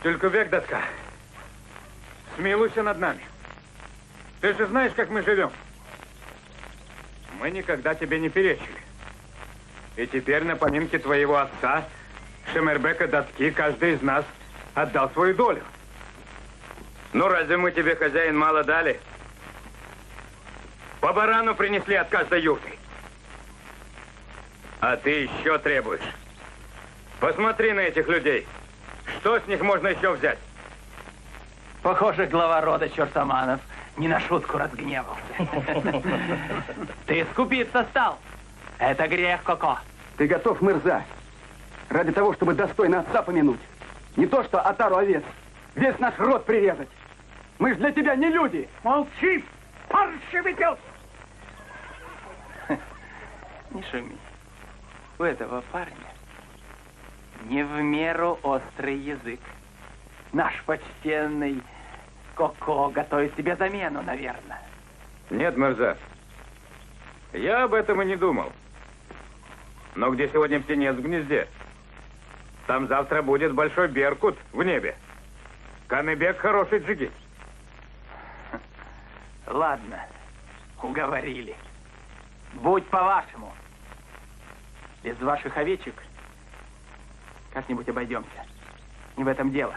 Тюлькубек Даска, смилуйся над нами. Ты же знаешь, как мы живем. Мы никогда тебе не перечили. И теперь на поминке твоего отца, Шемербека Даски, каждый из нас отдал свою долю. Ну, разве мы тебе, хозяин, мало дали? По барану принесли от каждой юрты. А ты еще требуешь. Посмотри на этих людей. Что с них можно еще взять? Похоже, глава рода Чертоманов не на шутку разгневался. Ты скупиться стал. Это грех, Коко. Ты готов, Мырза, ради того, чтобы достойно отца помянуть. Не то что отару овец. Весь наш род прирезать. Мы ж для тебя не люди. Молчи, паршивый пес! Не шуми. У этого парня не в меру острый язык. Наш почтенный Коко готовит себе замену, наверное. Нет, Мырза. Я об этом и не думал. Но где сегодня птенец в гнезде? Там завтра будет большой беркут в небе. Каныбек хороший джигит. Ладно, уговорили. Будь по-вашему. Без ваших овечек как-нибудь обойдемся. Не в этом дело.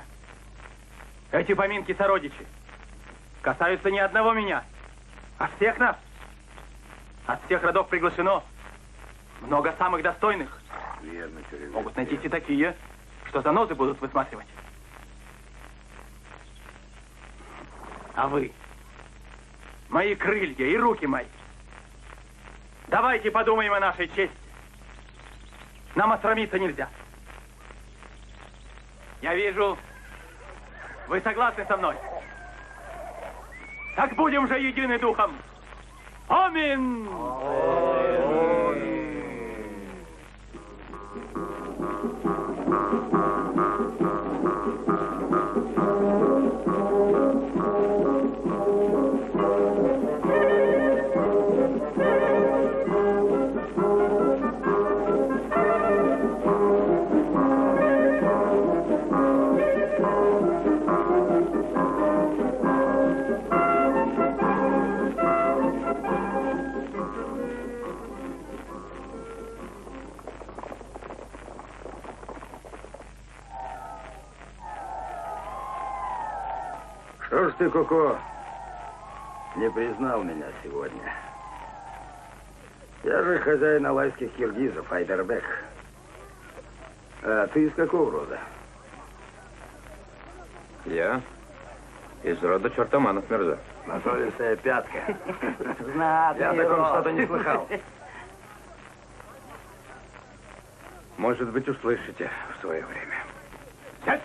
Эти поминки сородичи касаются не одного меня, а всех нас. От всех родов приглашено много самых достойных. Могут найтись и такие, что занозы будут высматривать. А вы, мои крылья и руки мои, давайте подумаем о нашей чести. Нам осрамиться нельзя. Я вижу, вы согласны со мной. Так будем же едины духом. Аминь! Что ж ты, Коко, не признал меня сегодня? Я же хозяин алайских киргизов, Айдарбек. А ты из какого рода? Я из рода Чертоманов, Мирза. Мозолистая пятка. Знатный Я о таком род. что-то не слыхал. Может быть, услышите в свое время. Сядь!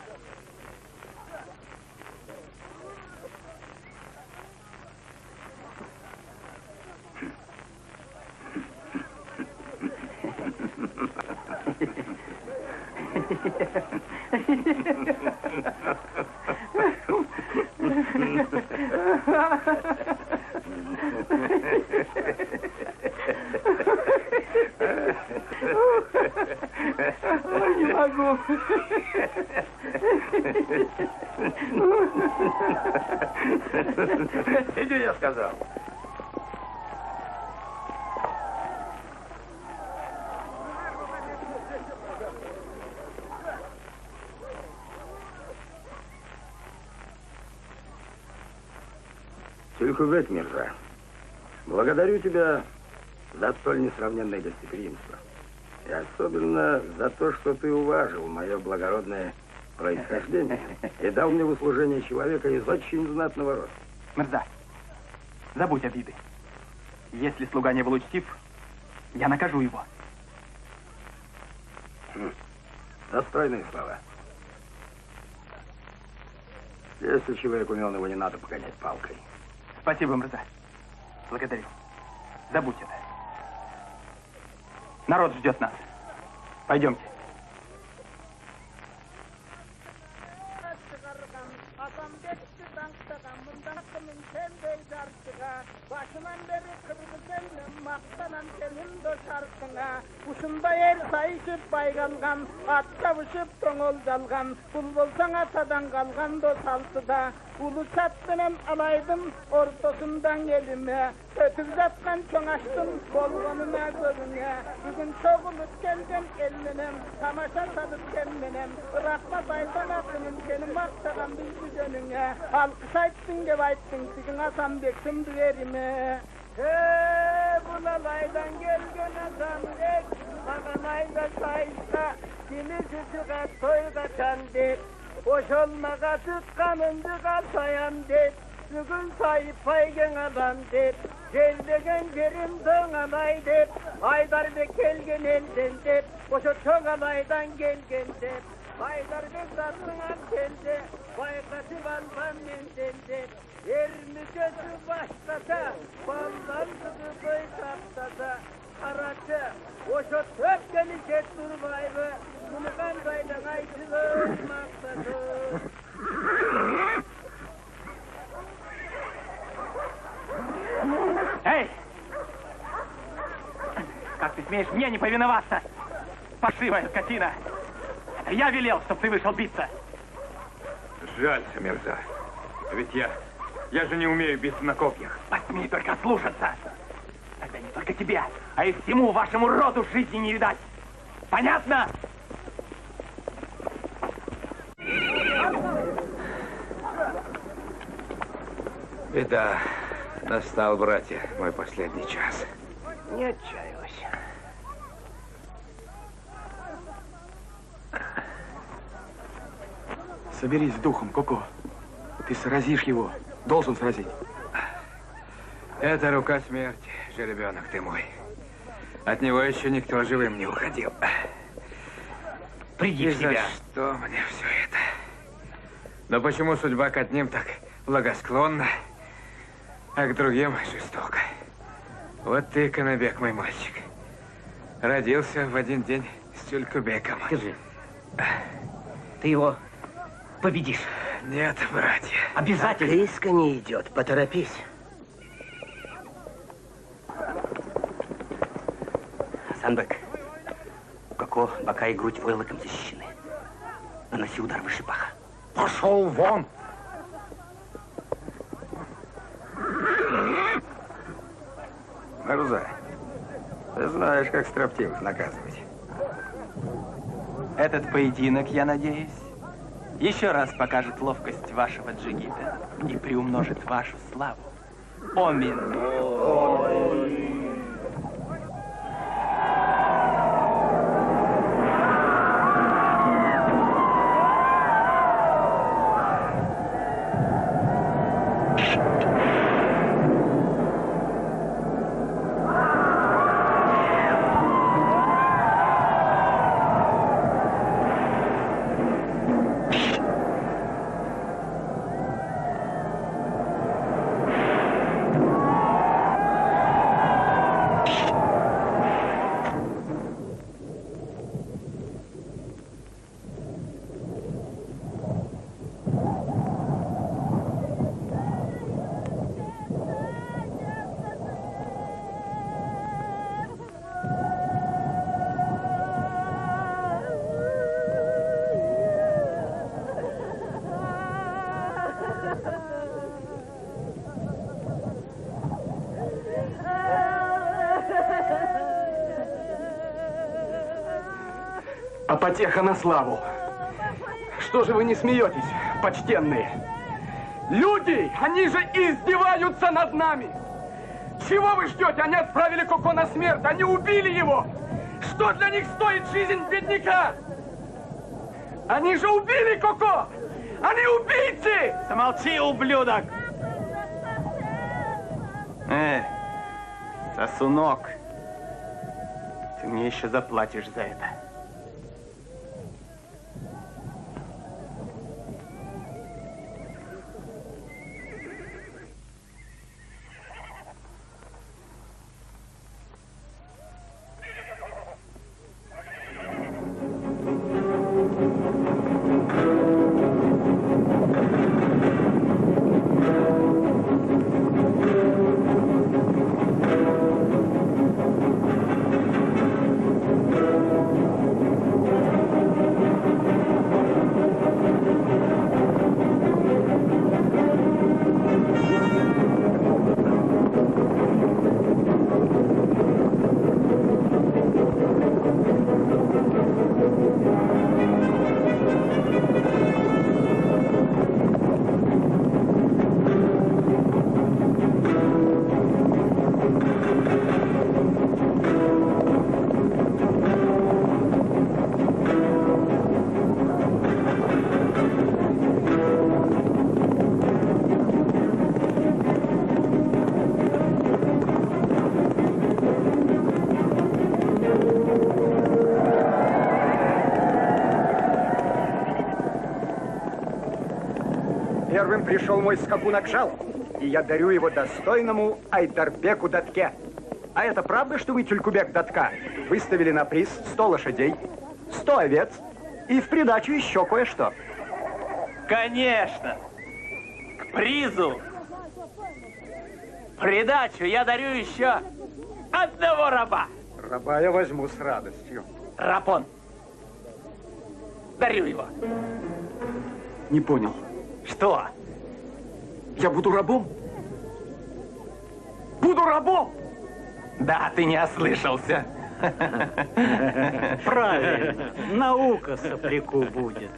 Ой, не могу. Иди, я сказал. Тюлькубек Мирза, благодарю тебя за столь несравненное гостеприимство. И особенно за то, что ты уважил мое благородное происхождение и дал мне в услужение человека из очень знатного рода. Мирза, забудь обиды. Если слуга не был учтив, я накажу его. Достойные слова. Если человек умен, его не надо погонять палкой. Спасибо, Мирза. Благодарю. Забудь это. Народ ждет нас. Пойдемте. şarkıga, başından beri kırgızın maktanan senin de şarkına. Uşunda yer sayışıp baygalgan, at çavuşup toңol dalgan, bul bolsaң atadan kalgan da saltıda. Ulu sattınım alaydım ortasından elime, ötüp zatkan çoң açtım bolgonuna gözüne. Bugün soğulup geldim elmenem, tamaşa sadıp gelmenem, bırakma baysan akının seni maktagan bildi önüne. Alkış ayttın gibi ayttın, sigin asan beksimdi verime. Bulalaydan gelgen adam ek, mağanayda sayışta, kimisi çıkar toyga çandik. Boş olmağa tıkkanındı kalsayan det, bugün sayıp paygen adam det. Geldigen gerim döğanay det, Haydar be kelgen elden det, boşa çoğanaydan gelgen det. Haydar be zattığan telde, baykası balban menden det. Ermikesi başlasa, ballandığı boy saptasa, Karaçı, oşo töpkeni jet durmayı, bunu kandaydan aytılır maksadı. Эй! Как ты смеешь мне не повиноваться? Паршивая скотина! Это я велел, чтоб ты вышел биться. Жалься, мерза. Ведь я же не умею биться на копьях. Посмей только слушаться. Тогда не только тебе, а и всему вашему роду жизни не видать. Понятно? Беда. Настал, братья, мой последний час. Не отчаивайся. Соберись с духом, Коко. Ты сразишь его. Должен сразить. Это рука смерти, жеребенок ты мой. От него еще никто живым не уходил. Приди И в себя. за что мне все это? Но почему судьба к одним так благосклонна, а к другим жестоко? Вот ты, Канабек, мой мальчик. Родился в один день с Тюлькубеком. Скажи, ты его победишь? Нет, братья. Обязательно. Близко не идет, поторопись. Санбек, у Коко бока и грудь войлоком защищены. Наноси удар выше паха. Пошел вон! Маруза, ты знаешь, как строптивых наказывать. Этот поединок, я надеюсь, еще раз покажет ловкость вашего джигита и приумножит вашу славу. Омин. А потеха на славу. Что же вы не смеетесь, почтенные? Люди, они же издеваются над нами. Чего вы ждете? Они отправили Коко на смерть, они убили его. Что для них стоит жизнь бедняка? Они же убили Коко! Они убийцы! Замолчи, ублюдок! Сосунок, ты мне еще заплатишь за это. пришел мой скакун Акжал, и я дарю его достойному Айдарбеку Датке. А это правда, что вы, Тюлькубек Датка, выставили на приз 100 лошадей, 100 овец и в придачу еще кое-что? Конечно. К призу, в придачу я дарю еще одного раба. Раба я возьму с радостью. Рапон. Дарю его. Не понял. Что? Я буду рабом? Буду рабом! Да, ты не ослышался. Правильно. Наука сопляку будет.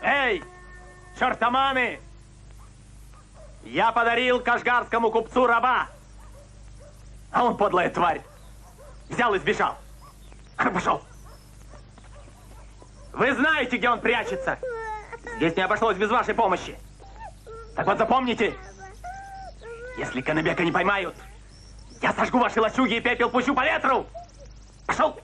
Эй, чертоманы! Я подарил кашгарскому купцу раба. А он, подлая тварь, взял и сбежал. Пошел. Вы знаете, где он прячется. Здесь не обошлось без вашей помощи. Так вот запомните, если Канабека не поймают, я сожгу ваши лачуги и пепел пущу по ветру. Пошел.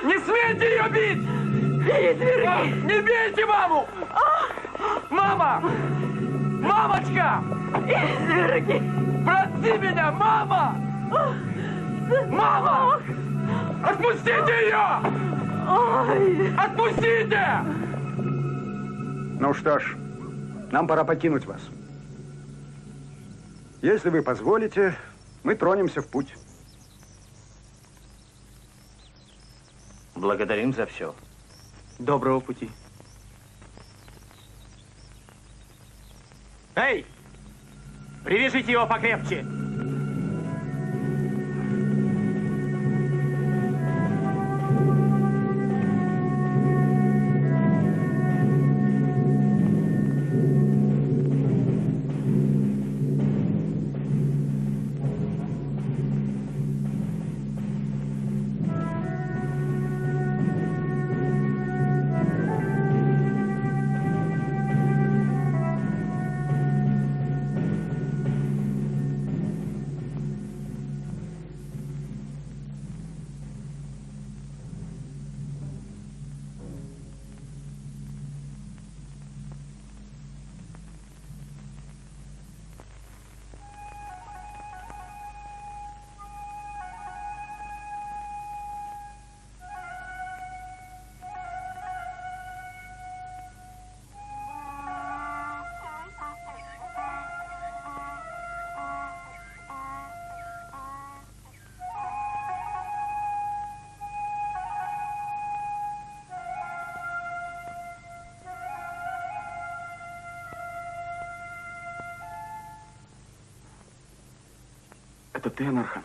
Не смейте ее бить! Не бейте маму! Мама! Мамочка! Прости меня, мама! Мама! Отпустите ее! Отпустите! Ну что ж, нам пора покинуть вас. Если вы позволите, мы тронемся в путь. Благодарим за все. Доброго пути. Эй! Привяжите его покрепче! Это ты, Анархан?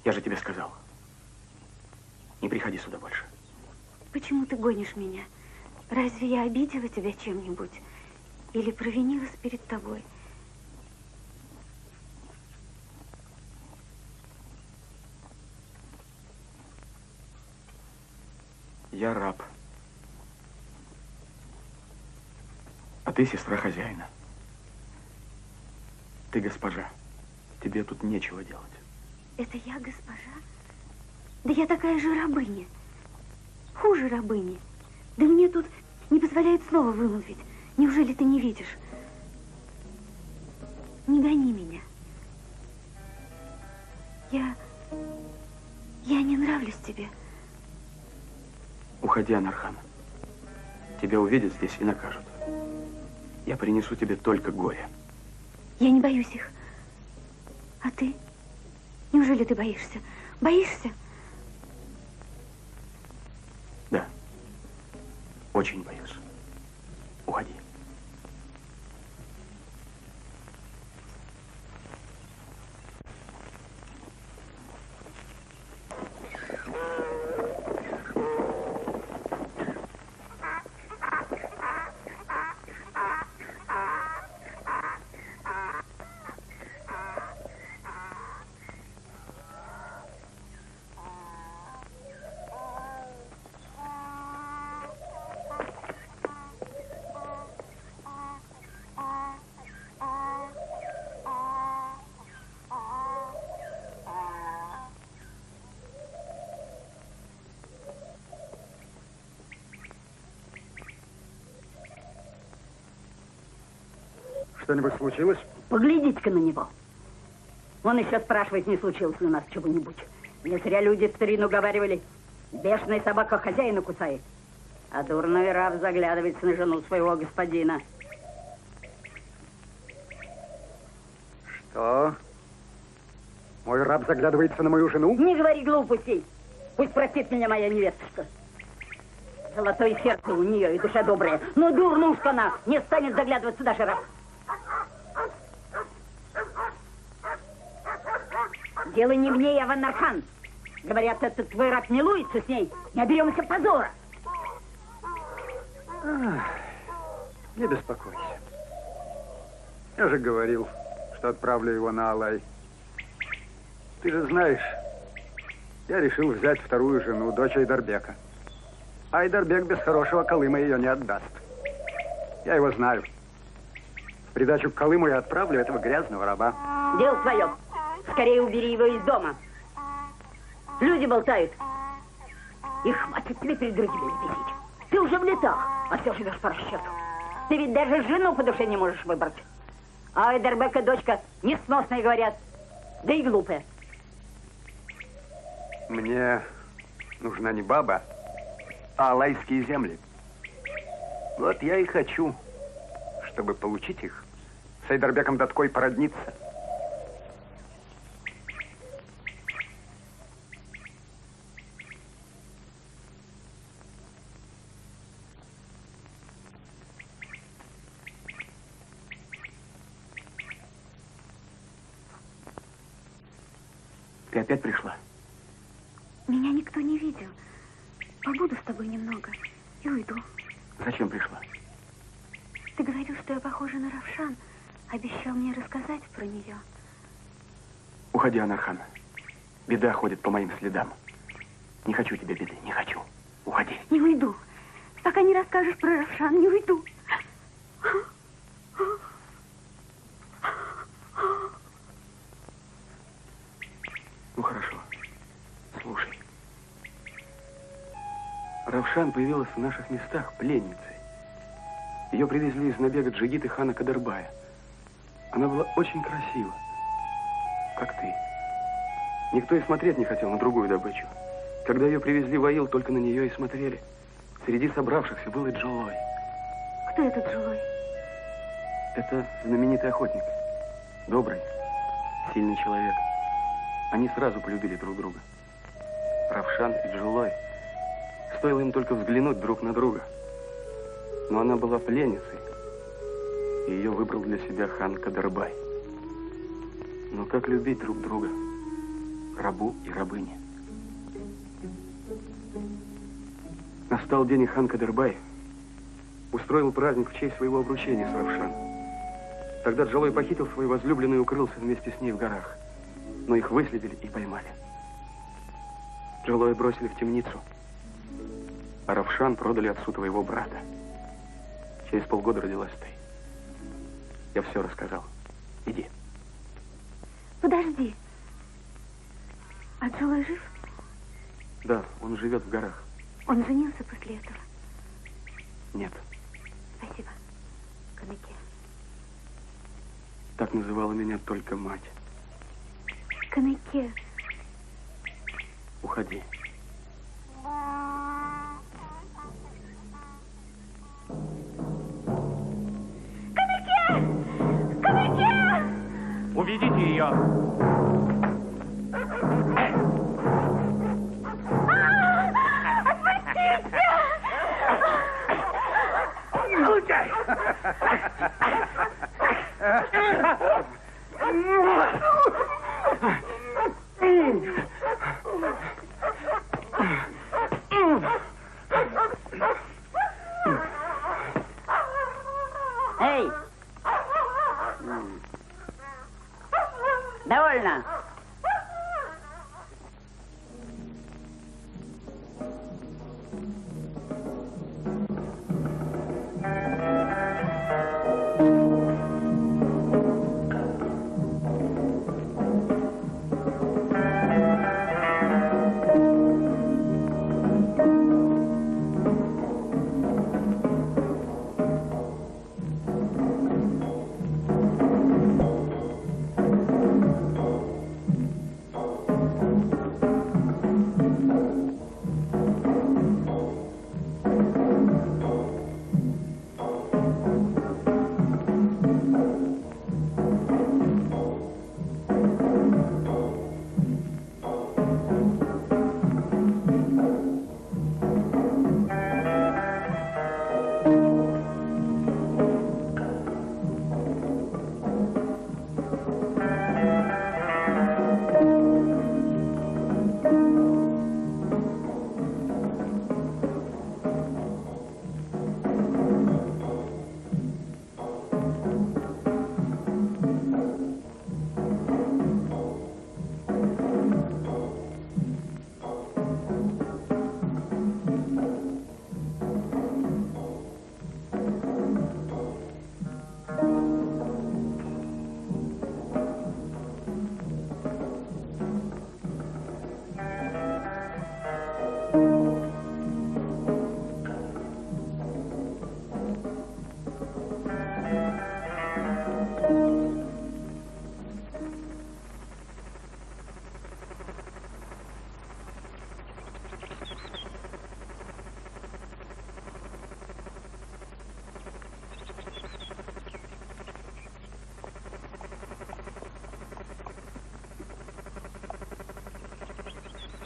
Я же тебе сказал. Не приходи сюда больше. Почему ты гонишь меня? Разве я обидела тебя чем-нибудь? Или провинилась перед тобой? Я раб. А ты сестра хозяина. Ты госпожа. Тебе тут нечего делать. Это я госпожа? Да я такая же рабыня. Хуже рабыни. Да мне тут не позволяют снова вымолвить. Неужели ты не видишь? Не гони меня. Я не нравлюсь тебе. Уходи, Анархан. Тебя увидят здесь и накажут. Я принесу тебе только горе. Я не боюсь их. А ты? Неужели ты боишься? Боишься? Да. Очень боюсь. Уходи. Что-нибудь случилось? Поглядите-ка на него. Он еще спрашивает, не случилось ли у нас чего-нибудь. Не зря люди в старину говаривали, бешеная собака хозяина кусает, а дурной раб заглядывается на жену своего господина. Что? Мой раб заглядывается на мою жену? Не говори глупостей. Пусть простит меня моя невесточка. Золотое сердце у нее и душа добрая. Но дурнушка она, не станет заглядываться даже раб. Дело не в ней, а в Анархан. Говорят, этот твой раб милуется с ней. Не оберемся позора. Не беспокойся. Я же говорил, что отправлю его на Алай. Ты же знаешь, я решил взять вторую жену, дочь Айдарбека. Айдарбек без хорошего Колыма ее не отдаст. Я его знаю. В придачу к Колыму я отправлю этого грязного раба. Дело твое. Скорее убери его из дома. Люди болтают. И хватит тебе перед другими лебезить. Ты уже в летах, а все живешь по расчету. Ты ведь даже жену по душе не можешь выбрать. А Айдарбека дочка несносная, говорят. Да и глупая. Мне нужна не баба, а алайские земли. Вот я и хочу, чтобы получить их, с Айдарбеком Даткой породниться. Ты опять пришла? Меня никто не видел. Побуду с тобой немного и уйду. Зачем пришла? Ты говорил, что я похожа на Равшан. Обещал мне рассказать про нее. Уходи, Анархан. Беда ходит по моим следам. Не хочу тебе беды, не хочу. Уходи. Не уйду. Пока не расскажешь про Равшан, не уйду. Ну, хорошо. Слушай. Равшан появилась в наших местах пленницей. Ее привезли из набега джигиты хана Кадырбая. Она была очень красива, как ты. Никто и смотреть не хотел на другую добычу. Когда ее привезли в Аил, только на нее и смотрели. Среди собравшихся был и Джолой. Кто этот Джолой? Это знаменитый охотник. Добрый, сильный человек. Они сразу полюбили друг друга. Равшан и Джолой. Стоило им только взглянуть друг на друга. Но она была пленницей, и ее выбрал для себя хан Кадырбай. Но как любить друг друга, рабу и рабыне? Настал день, и хан Кадырбай устроил праздник в честь своего обручения с Равшан. Тогда Джолой похитил свою возлюбленную и укрылся вместе с ней в горах. Но их выследили и поймали. Джолоя бросили в темницу, а Равшан продали отцу твоего брата. Через полгода родилась ты. Я все рассказал. Иди. Подожди. А Джолой жив? Да, он живет в горах. Он женился после этого? Нет. Спасибо, Канеке. Так называла меня только мать. Канеке. Уходи. Уведите ее. Отпустите! Случай! Эй! Довольно.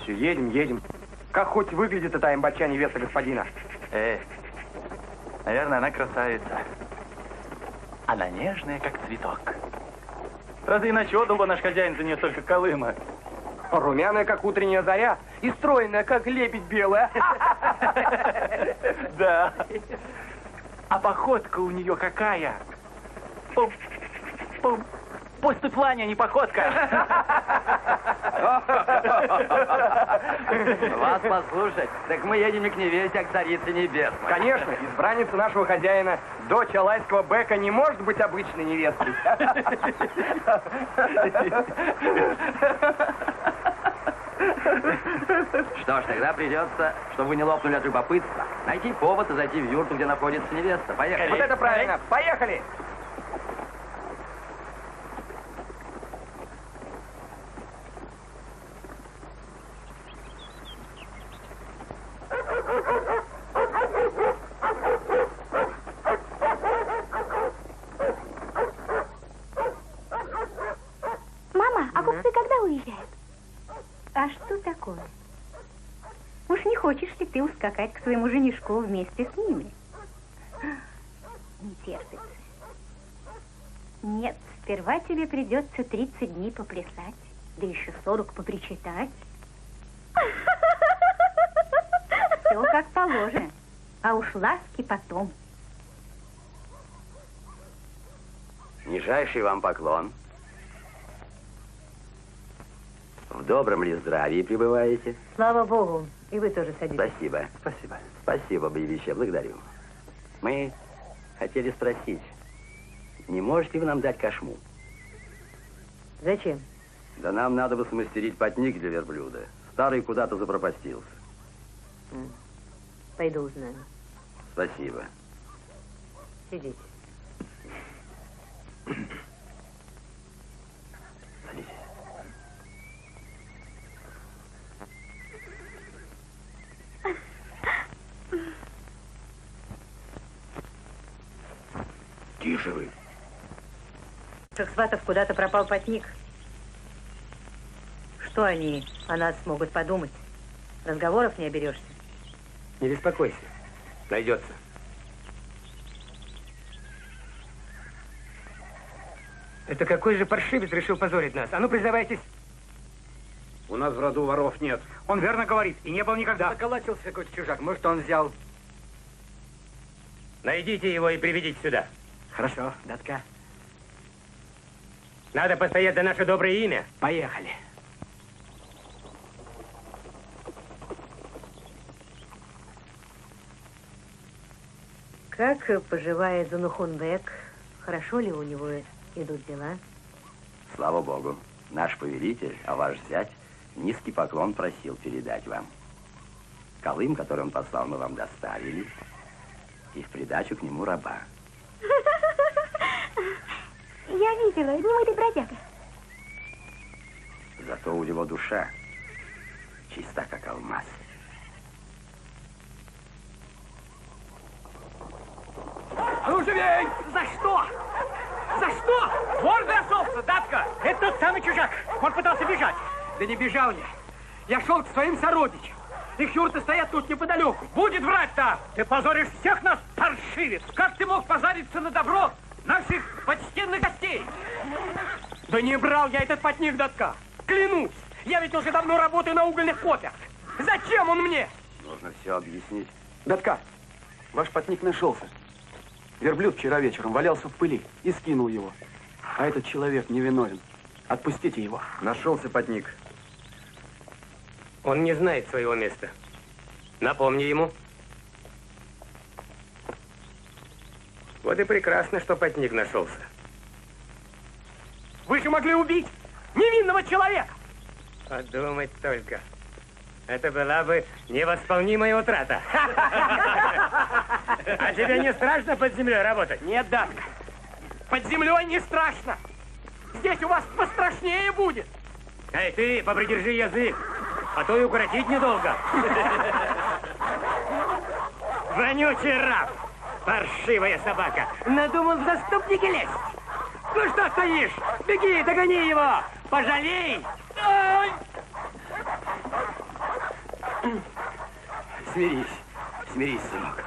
Едем, едем. Как хоть выглядит эта имбача невеста господина? Наверное, она красавица. Она нежная, как цветок. Разве иначе отдал бы наш хозяин за нее только Колыма? Румяная, как утренняя заря, и стройная, как лебедь белая. Да. А походка у нее какая? Поступлание, а не походка. Вас послушать, так мы едем не к невесте, а к царице небесной. Конечно, избранница нашего хозяина, дочь алайского бека, не может быть обычной невестой. Что ж, тогда придется, чтобы вы не лопнули от любопытства, найти повод и зайти в юрту, где находится невеста. Поехали. Вот это правильно. Поехали. Мама, а купцы когда уезжают? А что такое? Уж не хочешь ли ты ускакать к своему женишку вместе с ними? Не терпится. Нет, сперва тебе придется 30 дней поплясать, да еще 40 попричитать. Все как положено, а уж ласки потом. Нижайший вам поклон. В добром ли здравии пребываете? Слава Богу, и вы тоже садитесь. Спасибо. Спасибо. Спасибо, боевище, благодарю. Мы хотели спросить, не можете вы нам дать кошму? Зачем? Да нам надо бы смастерить потник для верблюда. Старый куда-то запропастился. Пойду узнаю. Спасибо. Сидите. Садитесь. Тише вы. Сватов куда-то пропал потник. Что они о нас могут подумать? Разговоров не оберешься. Не беспокойся. Найдется. Это какой же паршивец решил позорить нас? А ну, признавайтесь. У нас в роду воров нет. Он верно говорит, и не был никогда. Заколотился какой-то чужак. Может, он взял... Найдите его и приведите сюда. Хорошо, Датка. Надо постоять за наше доброе имя. Поехали. Как поживает Зунухунбек? Хорошо ли у него идут дела? Слава Богу, наш повелитель, а ваш зять, низкий поклон просил передать вам. Колым, который он послал, мы вам доставили, и в придачу к нему раба. Я видела, немытый бродяга. Зато у него душа чиста, как алмаз. А ну живей! За что? За что? Вор нашелся, Датка! Это тот самый чужак. Он пытался бежать. Да не бежал я. Я шел к своим сородичам. Их юрты стоят тут неподалеку. Будет врать-то! Ты позоришь всех нас, паршивец. Как ты мог позариться на добро наших почтенных гостей? Да не брал я этот потник, Датка. Клянусь, я ведь уже давно работаю на угольных копьях. Зачем он мне? Нужно все объяснить. Датка, ваш потник нашелся. Верблюд вчера вечером валялся в пыли и скинул его. А этот человек невиновен. Отпустите его. Нашелся потник. Он не знает своего места. Напомни ему. Вот и прекрасно, что потник нашелся. Вы же могли убить невинного человека. Подумать только. Это была бы невосполнимая утрата. А тебе не страшно под землей работать? Нет, Датка. Под землей не страшно. Здесь у вас пострашнее будет. Эй, ты, попридержи язык, а то и укоротить недолго. Вонючий раб, паршивая собака. Надумал в заступники лезть. Ну что стоишь? Беги, догони его. Пожалей. Ай! Смирись. Смирись, сынок.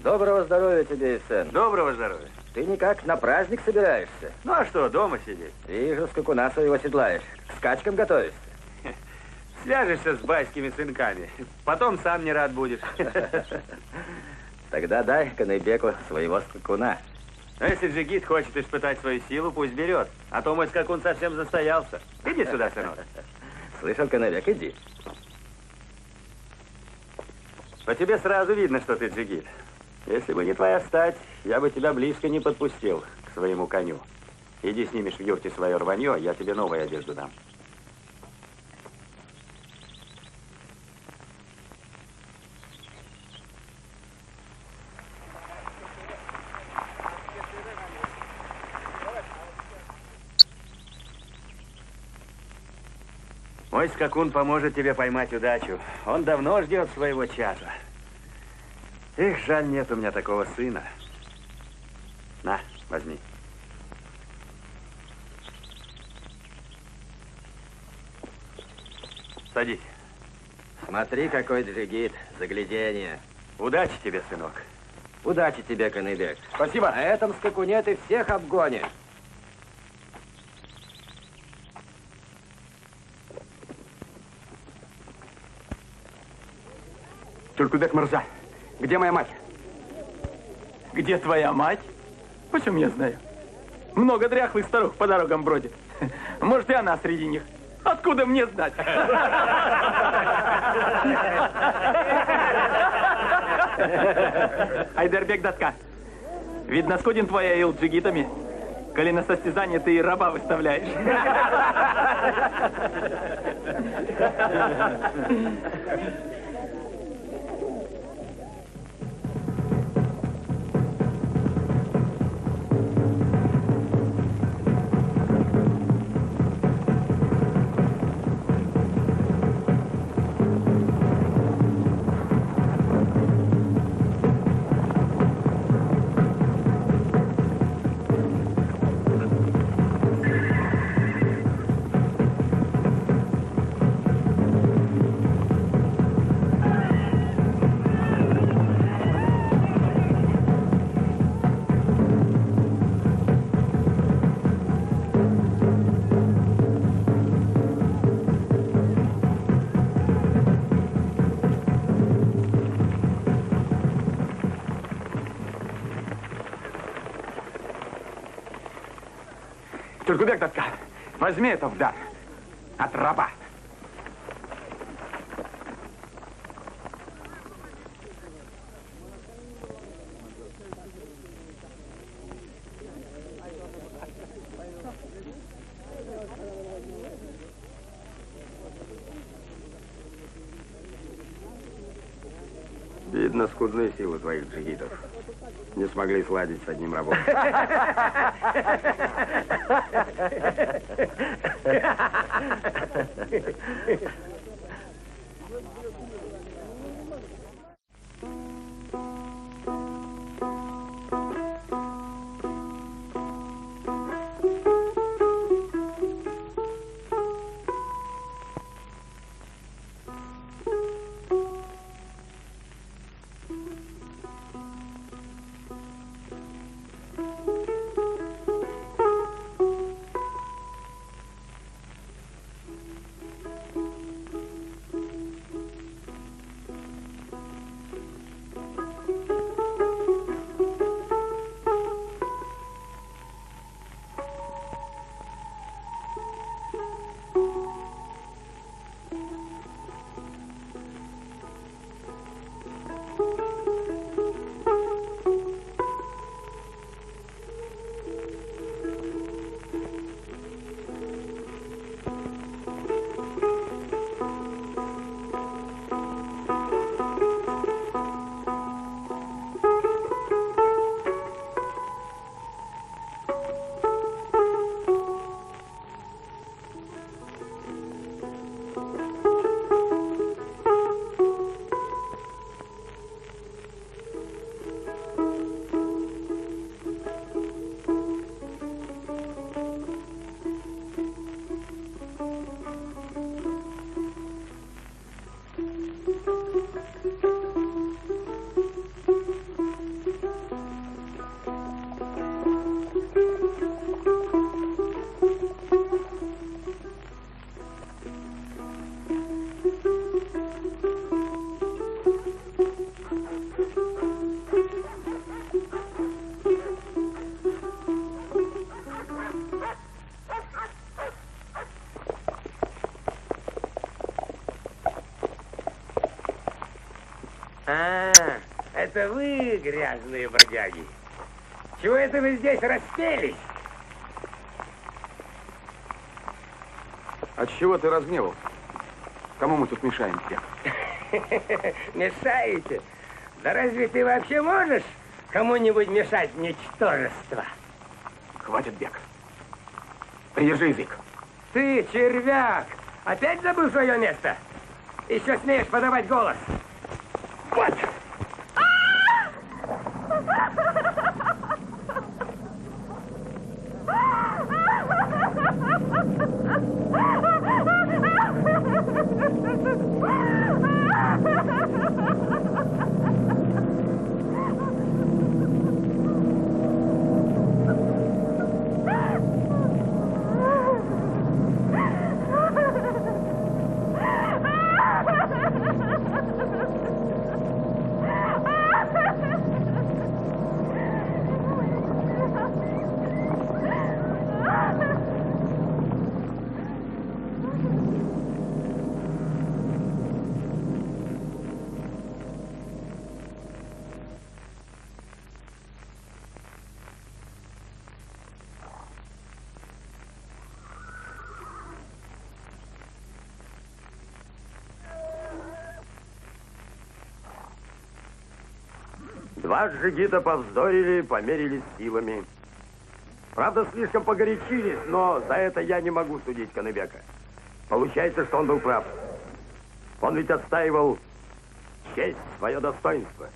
Доброго здоровья тебе, Эссен. Доброго здоровья. Ты никак на праздник собираешься? Ну а что, дома сидеть? Вижу, скакуна своего седлаешь. К скачкам готовишься. Свяжешься с байскими сынками. Потом сам не рад будешь. Тогда дай Каныбеку своего скакуна. Но если Джигит хочет испытать свою силу, пусть берет. А то мой скакун совсем застоялся. Иди сюда, сынок. Слышал, Каныбек, иди. По тебе сразу видно, что ты Джигит. Если бы не твоя стать, я бы тебя близко не подпустил к своему коню. Иди снимешь в юрте свое рванье, я тебе новую одежду дам. Мой скакун поможет тебе поймать удачу. Он давно ждет своего часа. Эх, жаль, нет у меня такого сына. На, возьми. Садись. Смотри, какой джигит, загляденье. Удачи тебе, сынок. Удачи тебе, Каныбек. Спасибо. На этом скакуне ты всех обгонишь. Тюлькубек Мырза, где моя мать? Где твоя мать? Почему я знаю? Много дряхлых старух по дорогам бродит. Может, и она среди них. Откуда мне знать? Айдарбек Датка, видно, скуден твоя ил джигитами. коли на состязание ты и раба выставляешь. Тюркубек Датка, возьми это в дар от раба. Видно, скудные силы твоих джигитов. Не смогли сладить с одним рабом. Это вы, грязные бродяги. Чего это вы здесь распелись? От чего ты разгневался? Кому мы тут мешаем, Бек? Мешаете? Да разве ты вообще можешь кому-нибудь мешать, ничтожество? Хватит, Бек. Придержи язык. Ты, червяк, опять забыл свое место? Еще смеешь подавать голос? Вот! Два джигита повздорили, померились силами. Правда, слишком погорячились, но за это я не могу судить Каныбека. Получается, что он был прав. Он ведь отстаивал честь, свое достоинство.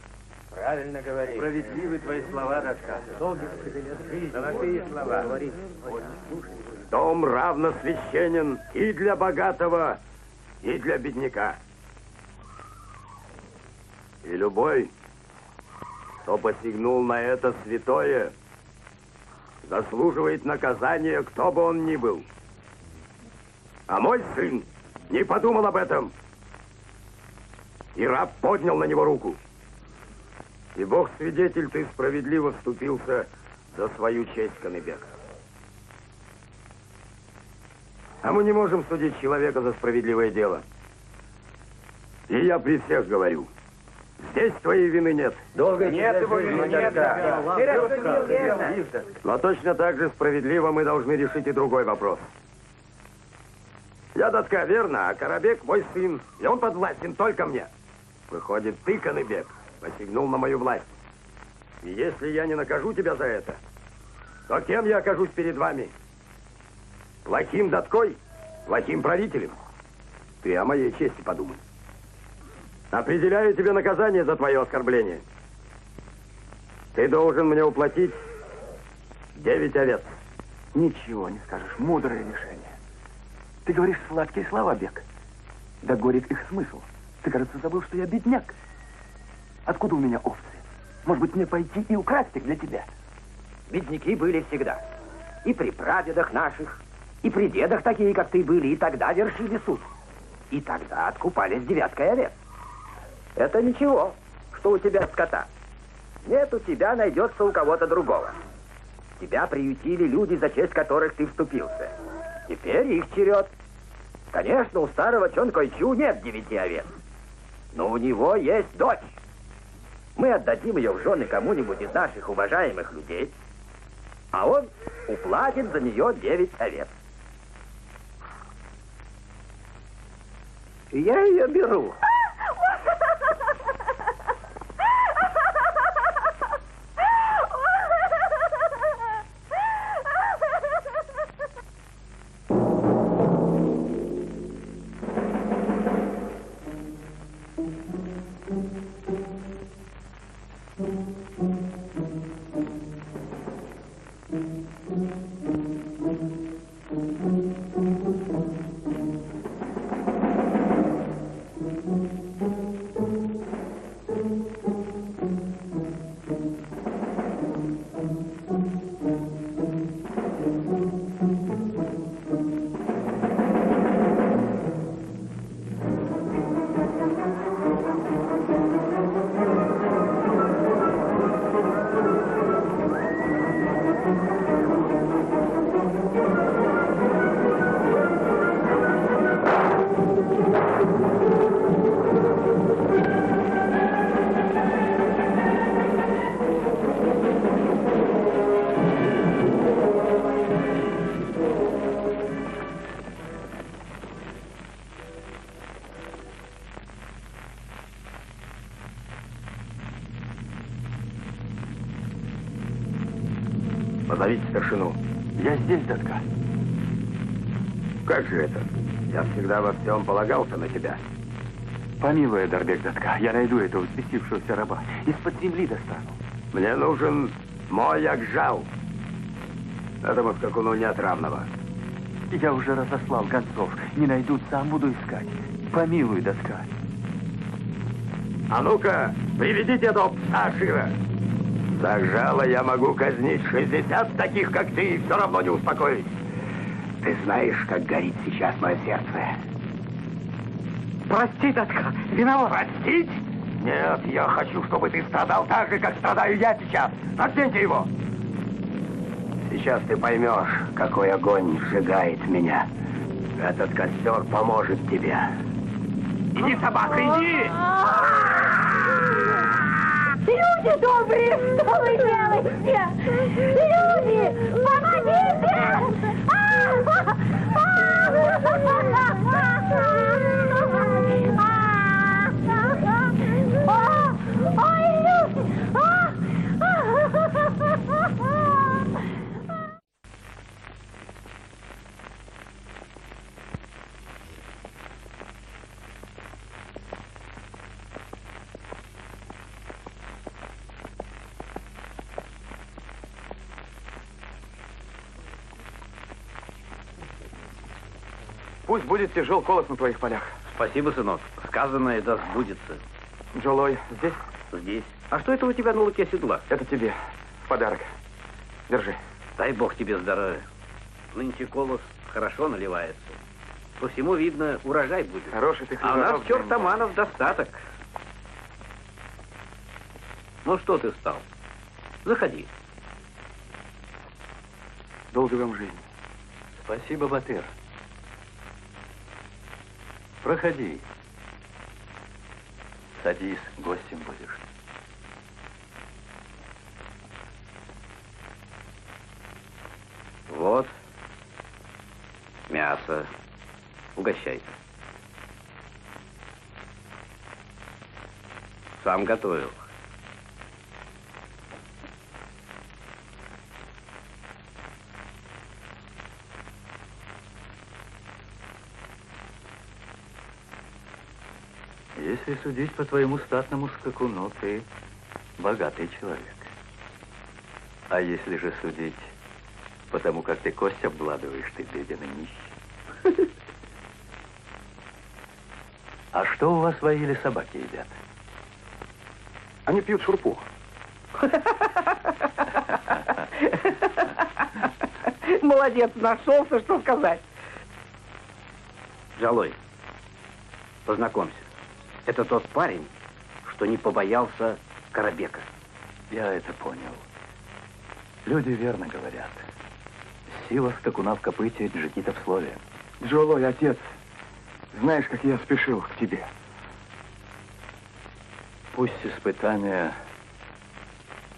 Правильно говоришь. Справедливы твои слова, дочка. Золотые слова. Дом равно священен и для богатого, и для бедняка. И любой, кто посягнул на это святое, заслуживает наказания, кто бы он ни был. А мой сын не подумал об этом. И раб поднял на него руку. И Бог свидетель, ты справедливо вступился за свою честь, Каныбек. А мы не можем судить человека за справедливое дело. И я при всех говорю, здесь твоей вины нет. Долго нет его вины, нет. Но точно так же справедливо мы должны решить и другой вопрос. Я Датка, верно, а Карабек мой сын, и он подвластен только мне. Выходит, ты, Каныбек, посягнул на мою власть. И если я не накажу тебя за это, то кем я окажусь перед вами? Плохим Даткой? Плохим правителем? Ты о моей чести подумай. Определяю тебе наказание за твое оскорбление. Ты должен мне уплатить 9 овец. Ничего не скажешь, мудрое решение. Ты говоришь сладкие слова, Бек. Да горек их смысл. Ты, кажется, забыл, что я бедняк. Откуда у меня овцы? Может быть, мне пойти и украсть их для тебя? Бедняки были всегда. И при прадедах наших, и при дедах такие, как ты, были, и тогда вершили суд. И тогда откупались 9 овец. Это ничего, что у тебя скота. Нет, у тебя найдется у кого-то другого. Тебя приютили люди, за честь которых ты вступился. Теперь их черед. Конечно, у старого Чонкойчу нет 9 овец. Но у него есть дочь. Мы отдадим ее в жены кому-нибудь из наших уважаемых людей, а он уплатит за нее 9 овец. И я ее беру. Позовите старшину. Я здесь, Датка. Как же это? Я всегда во всем полагался на тебя. Помилуй, Дарбек Датка, я найду этого взбесившегося раба. Из-под земли достану. Мне нужен мой Акжал. Этому скакуну нет равного. Я уже разослал гонцов. Не найдут, сам буду искать. Помилуй, Датка. А ну-ка, приведите этого пса Шира. За Акжала я могу казнить 60 таких, как ты, и все равно не успокоить. Ты знаешь, как горит сейчас мое сердце. Прости, Датка, виноват. Простить? Нет, я хочу, чтобы ты страдал так же, как страдаю я сейчас. Наденьте его. Сейчас ты поймешь, какой огонь сжигает меня. Этот костер поможет тебе. Иди, собака, иди! Люди добрые, что вы делаете? Люди, помогите! Ой, люди! Пусть будет тяжел колос на твоих полях. Спасибо, сынок. Сказанное да сбудется. Джолой здесь? Здесь. А что это у тебя на луке седла? Это тебе. В подарок. Держи. Дай бог тебе здоровья. Нынче колос хорошо наливается. По всему видно, урожай будет. Хороший ты А у нас хлебороб, чертоманов достаток. Ну что ты стал? Заходи. Долгой вам жизни. Спасибо, Батыр. Проходи. Садись, гостем будешь. Вот. Мясо. Угощайся. Сам готовил. Если судить по твоему статному скакуну, ты богатый человек. А если же судить по тому, как ты кость обгладываешь, ты беден и нищий. А что у вас в Аиле собаки едят? Они пьют шурпу. Молодец, нашелся, что сказать. Джалой, познакомься. Это тот парень, что не побоялся Карабека. Я это понял. Люди верно говорят. Сила скакуна в копыте, джигита в слове. Джолой, отец, знаешь, как я спешил к тебе. Пусть испытания,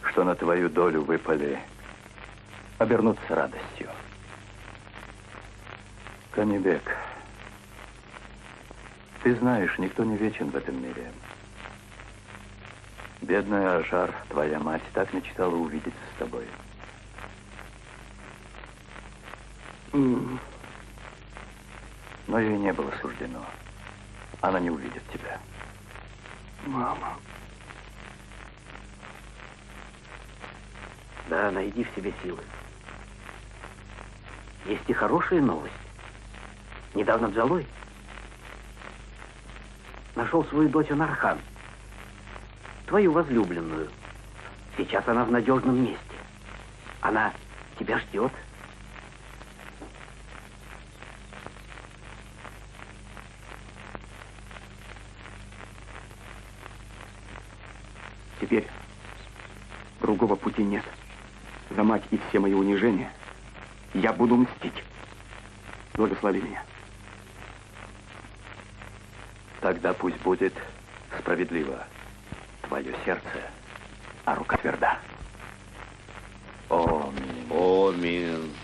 что на твою долю выпали, обернутся радостью. Канибек, ты знаешь, никто не вечен в этом мире. Бедная Ажар, твоя мать, так мечтала увидеться с тобой. Но ей не было суждено. Она не увидит тебя. Мама. Да, найди в себе силы. Есть и хорошая новость. Недавно Джалой нашел свою дочь Нархан, твою возлюбленную. Сейчас она в надежном месте. Она тебя ждет. Теперь другого пути нет. За мать и все мои унижения я буду мстить. Благослови меня. Тогда пусть будет справедливо твое сердце, а рука тверда. Аминь. Аминь.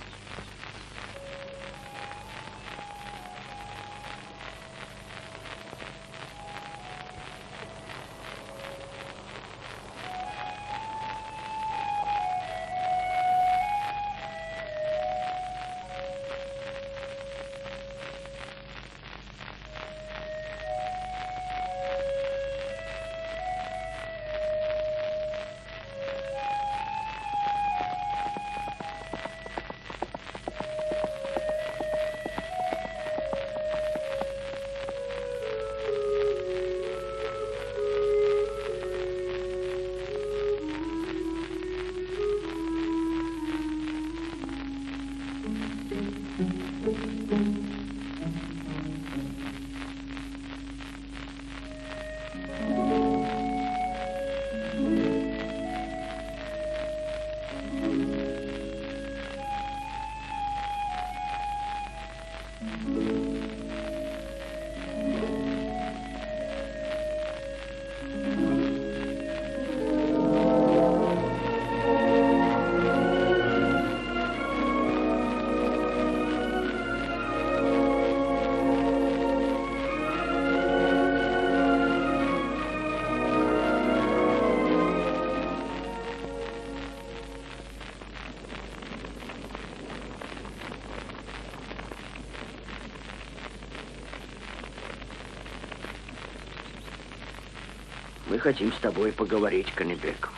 Мы хотим с тобой поговорить, Канибек.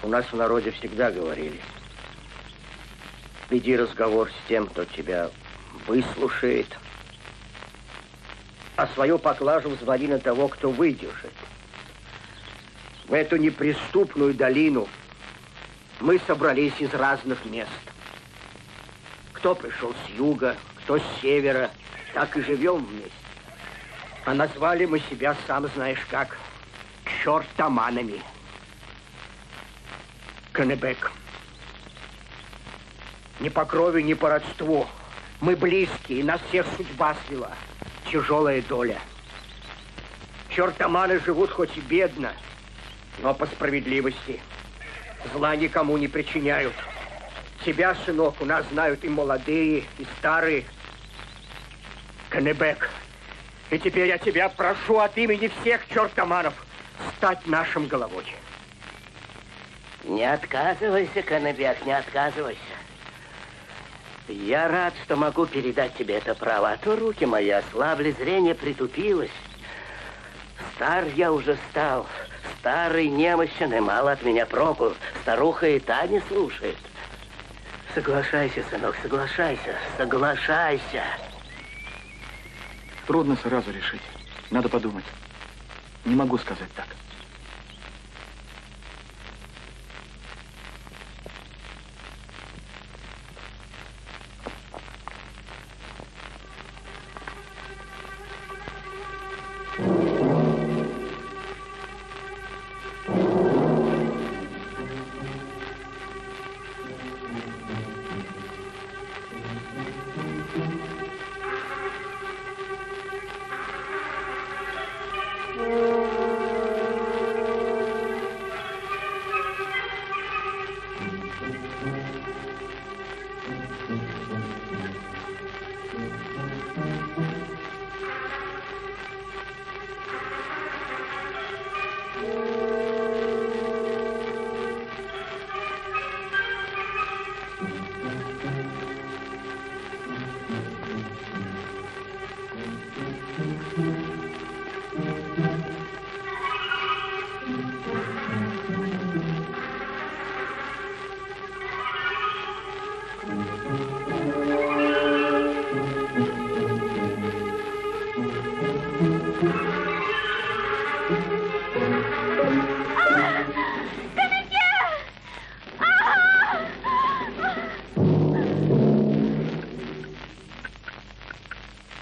У нас в народе всегда говорили: веди разговор с тем, кто тебя выслушает. А свою поклажу взвали на того, кто выдержит. В эту неприступную долину мы собрались из разных мест. Кто пришел с юга, кто с севера, так и живем вместе. А назвали мы себя, сам знаешь как, чертоманами. Канебек, ни по крови, ни по родству. Мы близкие, нас всех судьба свела. Тяжелая доля. Чертоманы живут хоть и бедно, но по справедливости. Зла никому не причиняют. Тебя, сынок, у нас знают и молодые, и старые. Канебек, и теперь я тебя прошу от имени всех чертоманов стать нашим головой. Не отказывайся, Канебек, не отказывайся. Я рад, что могу передать тебе это право, а то руки мои ослабли, зрение притупилось. Стар я уже стал, старый, немощен, и мало от меня проку. Старуха и та не слушает. Соглашайся, сынок, соглашайся, соглашайся. Трудно сразу решить. Надо подумать. Не могу сказать так.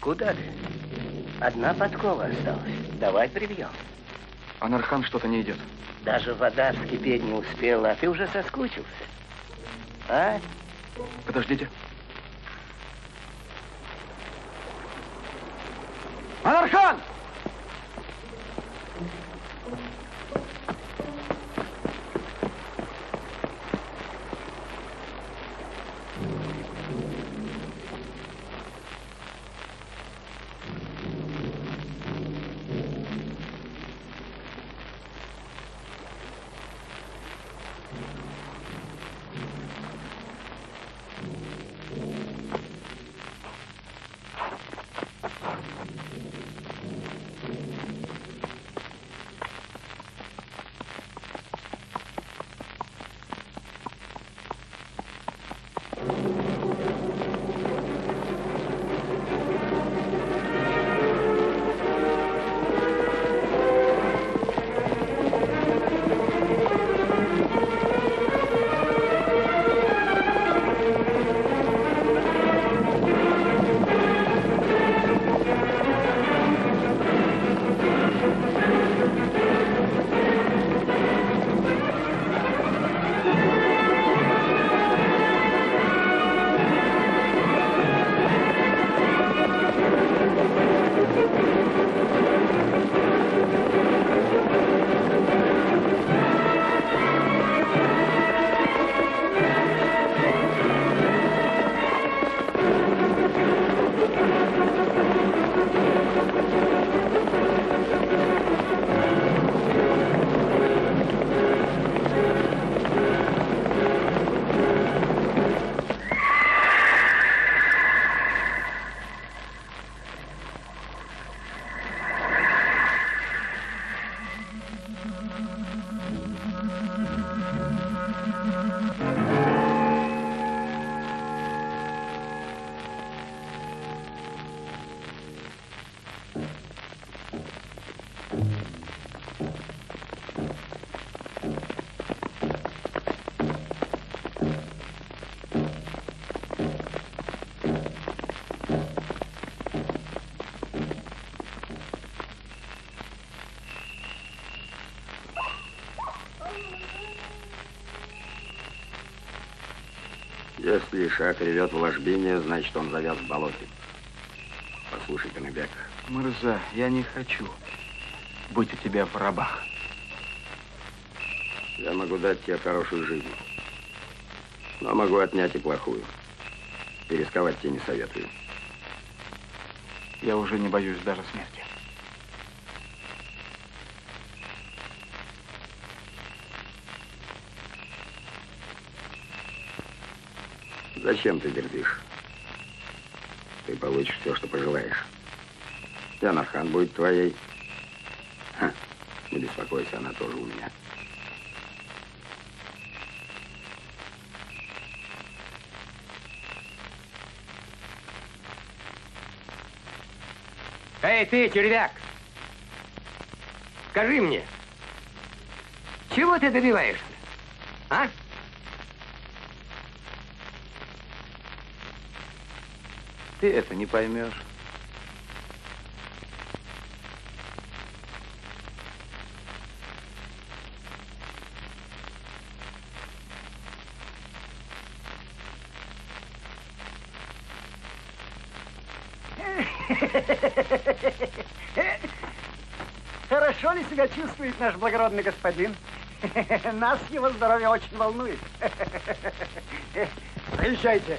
Куда ты? Одна подкова осталась. Давай прибьем. Анархан что-то не идет. Даже вода вскипеть не успела, а ты уже соскучился. А? Подождите. Анархан! Если Ишак ревет в ложбине, значит, он завяз в болоте. Послушай, Каныбек. Мырза, я не хочу быть у тебя в рабах. Я могу дать тебе хорошую жизнь, но могу отнять и плохую. И рисковать тебе не советую. Я уже не боюсь даже смерти. Зачем ты дербишь? Ты получишь все, что пожелаешь. Янархан будет твоей. Ха, не беспокойся, она тоже у меня. Эй, ты, червяк! Скажи мне, чего ты добиваешься, а? Ты это не поймешь. Хорошо ли себя чувствует наш благородный господин? Нас его здоровье очень волнует. Проезжайте.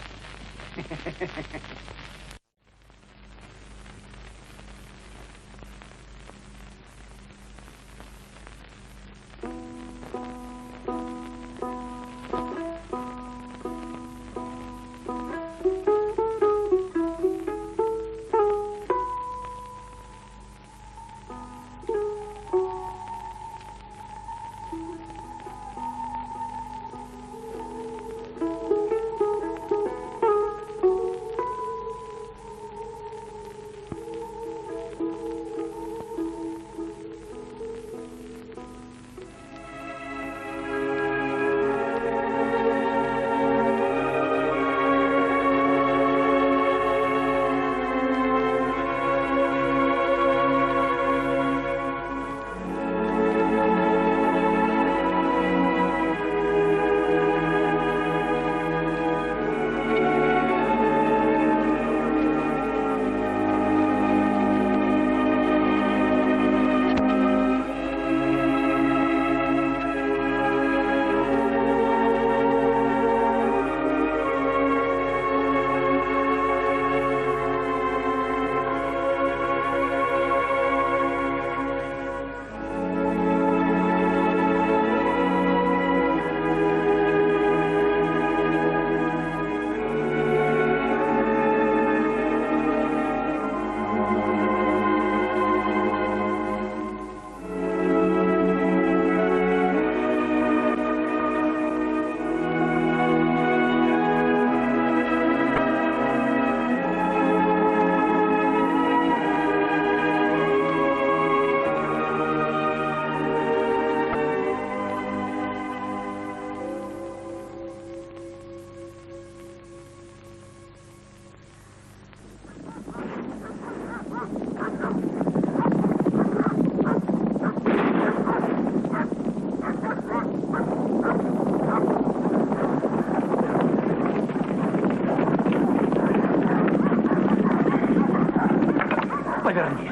Повернись.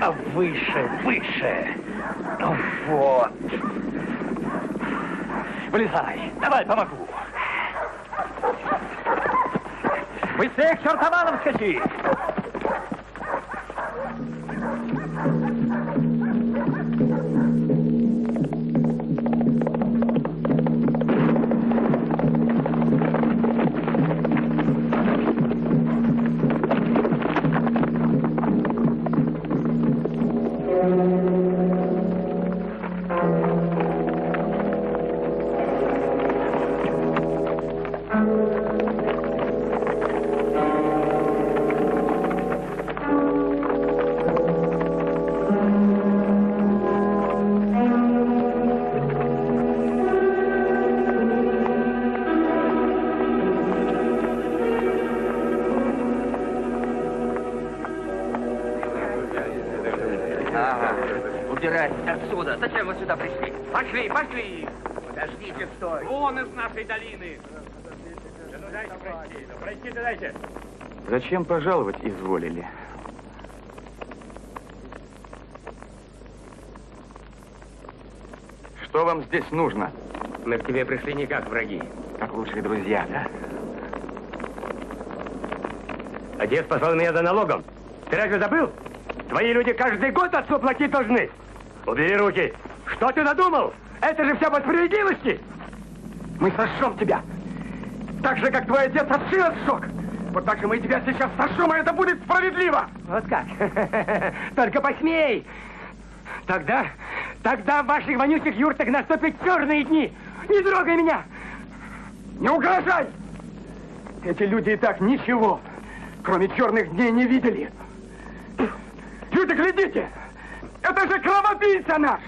А выше, выше. Вот. Вылезай. Давай, помогу. Быстрее к чертовалам скачи. Убирайтесь отсюда. Зачем вы сюда пришли? Пошли, пошли. Подождите, стой. Он из нашей долины. Пройти-то дайте. Зачем пожаловать изволили? Что вам здесь нужно? Мы к тебе пришли не как враги. Как лучшие друзья, да? Отец послал меня за налогом. Ты разве забыл? Твои люди каждый год отцу платить должны. Убери руки. Что ты надумал? Это же все по справедливости. Мы сожжем тебя. Так же, как твой отец отшил сжег. Вот так же мы тебя сейчас сожжем, и это будет справедливо. Вот как? Только посмей. Тогда в ваших вонючих юртах наступят черные дни. Не трогай меня. Не угрожай. Эти люди и так ничего, кроме черных дней, не видели. Люди, глядите. Это же кровопийца наш.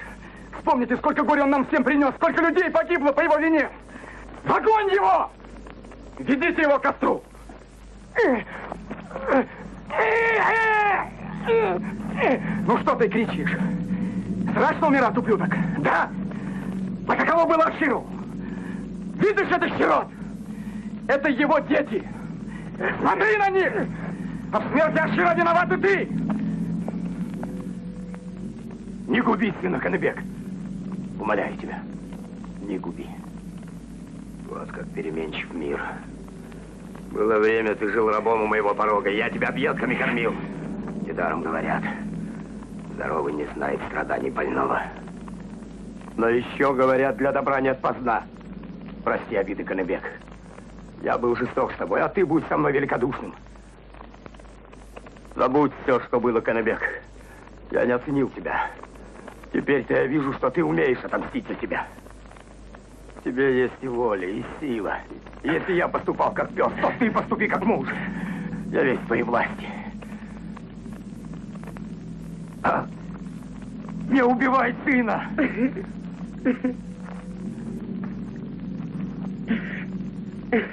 Вспомните, сколько горя он нам всем принес, сколько людей погибло по его вине. В огонь его! Ведите его к костру. Ну что ты кричишь? Страшно умирать, ублюдок? Да? А каково было Аширу? Видишь этих сирот? Это его дети. Смотри на них! А в смерти Ашира виноват и ты! Не губи, сына Каныбек. Умоляю тебя, не губи. Вот как переменчив мир. Было время, ты жил рабом у моего порога, я тебя объедками кормил. Недаром говорят, здоровый не знает страданий больного. Но еще говорят, для добра нет поздна. Прости обиды, Каныбек. Я был жесток с тобой, а ты будь со мной великодушным. Забудь все, что было, Каныбек. Я не оценил тебя. Теперь-то я вижу, что ты умеешь отомстить за себя. В тебе есть и воля, и сила. И если я поступал как пес, то ты поступи как муж. Я весь в твоей власти. Не убивай сына!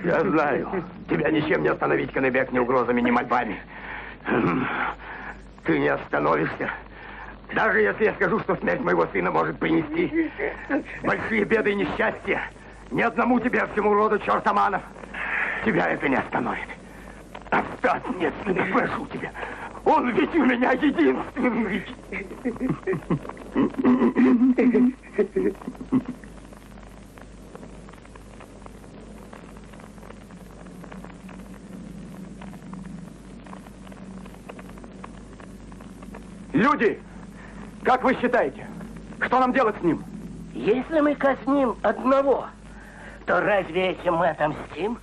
Я знаю, тебя ничем не остановить, Каныбек, ни угрозами, ни мольбами. Ты не остановишься. Даже если я скажу, что смерть моего сына может принести большие беды и несчастья, ни одному тебе, а всему роду чертоманов, тебя это не остановит. Оставь мне сына, прошу тебя. Он ведь у меня единственный. Люди, как вы считаете, что нам делать с ним? Если мы казним одного, то разве этим мы отомстим?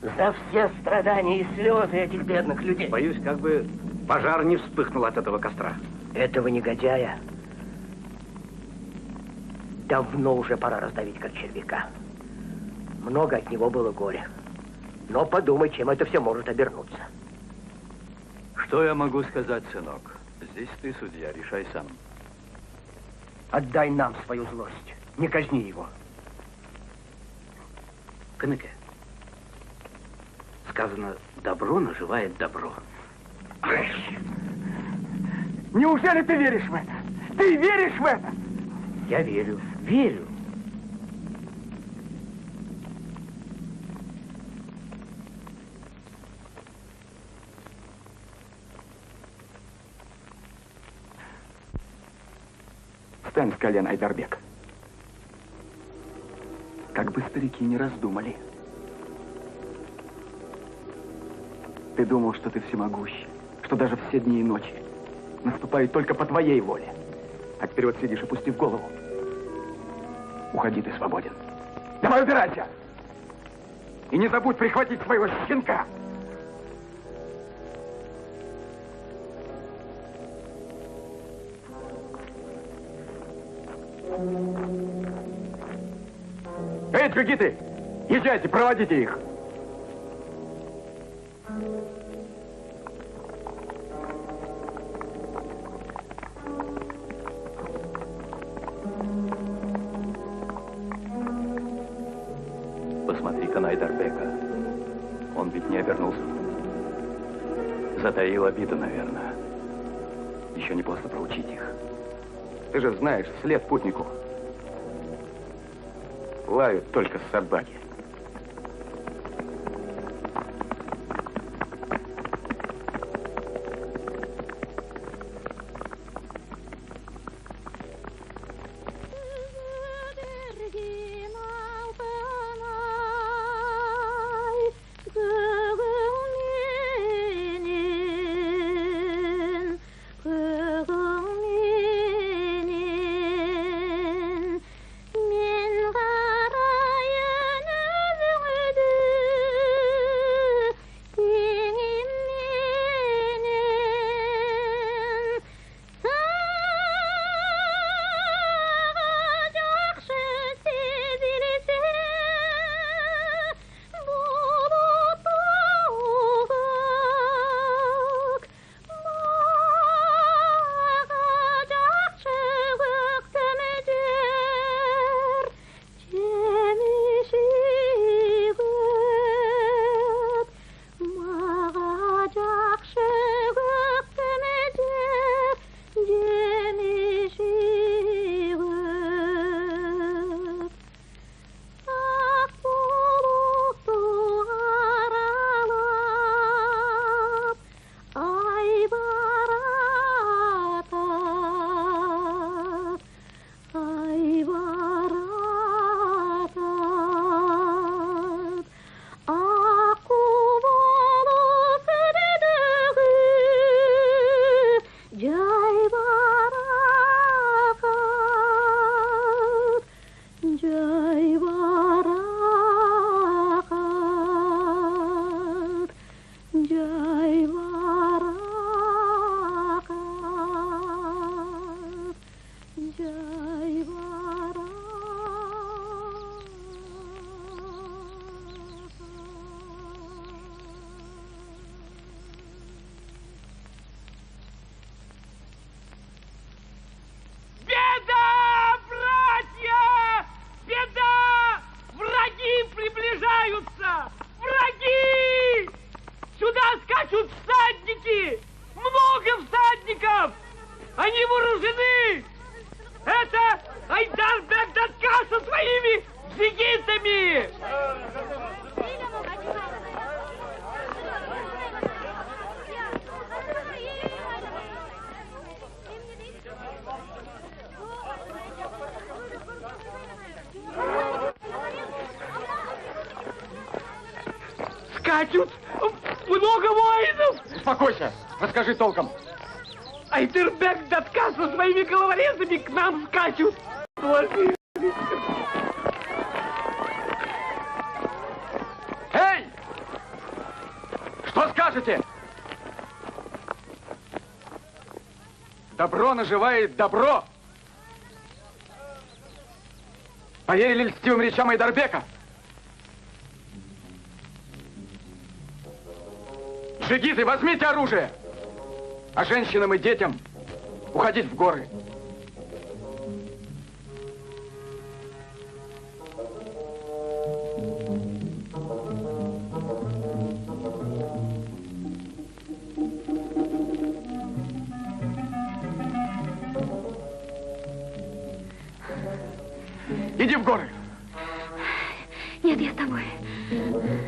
За все страдания и слезы этих бедных людей. Боюсь, как бы пожар не вспыхнул от этого костра. Этого негодяя давно уже пора раздавить, как червяка. Много от него было горя. Но подумай, чем это все может обернуться. Что я могу сказать, сынок? Здесь ты, судья, решай сам. Отдай нам свою злость. Не казни его. Каныке, сказано, добро наживает добро. Неужели ты веришь в это? Ты веришь в это? Я верю, верю. Встань с колен, Айдарбек. Как бы старики не раздумали. Ты думал, что ты всемогущ, что даже все дни и ночи наступают только по твоей воле. А теперь вот сидишь, опустив голову. Уходи, ты свободен. Давай убирайся! И не забудь прихватить своего щенка! Эй, джигиты! Езжайте, проводите их! Посмотри-ка на Айдарбека. Он ведь не обернулся. Затаил обиду, наверное. Еще не поздно проучить их. Ты же знаешь, след путнику. Лают только собаки. Они вооружены! Это Айдарбек Датка со своими джигитами! Скачут много воинов! Успокойся, расскажи толком. Айдарбек Датка со своими головорезами к нам скачут! Эй! Что скажете? Добро наживает добро. Поверили льстивым речам Айдарбека? Джигиты, возьмите оружие! А женщинам и детям уходить в горы. Иди в горы. Нет, я с тобой.